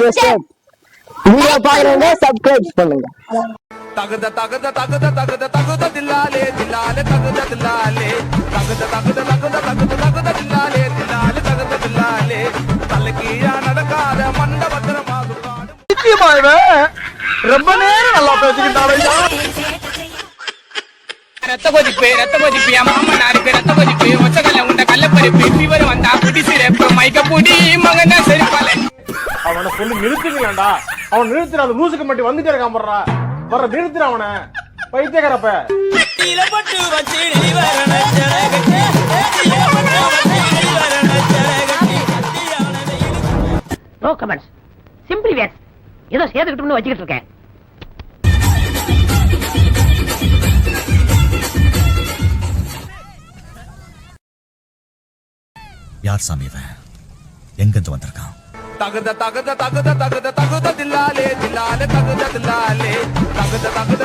Video பாக்குறவங்க subscribe பண்ணுங்க. தகுத தகுத தகுத தகுத தகுத தில்லாலே தில்லாலே தகுத தில்லாலே தகுத தகுத தகுத தகுத தகுத தில்லாலே தில்லாலே தகுத தில்லாலே தலைக்கீழா நடக்காத மண்டபத்திரமா சுத்தாடு ரொம்ப நேரம் நல்லா பேசிக்கிட்டாங்க. ரத்த கொதிப்பு என் மாமனாருக்கு ரத்த கொதிப்பு ஒச்சகல்ல உண்ட கள்ளப்பருப்பு ஃபீவர் வந்தா குடி சிறப்பு மைக்க புடி மகனா செருப்பால அவனை சொல்லி நிறுத்துங்களா? அவன் நிறுத்துற அந்த லூசுக்கு மட்டும் வந்துட்டே இருக்கான். போடுறா வர நிறுத்துற அவனை பைத்தியக்காரப்ப. No comments, simply waste. ஏதோ சேர்த்துக்கிட்டோம்னு வச்சுக்கிட்டு இருக்கேன். யார் சாமி இவன்? எங்கிருந்து வந்திருக்கான்? தகுத தகுத தகுத தகுத தகுத தில்லாலே தில்லாலே தகுத தில்லாலே தகுத தகுத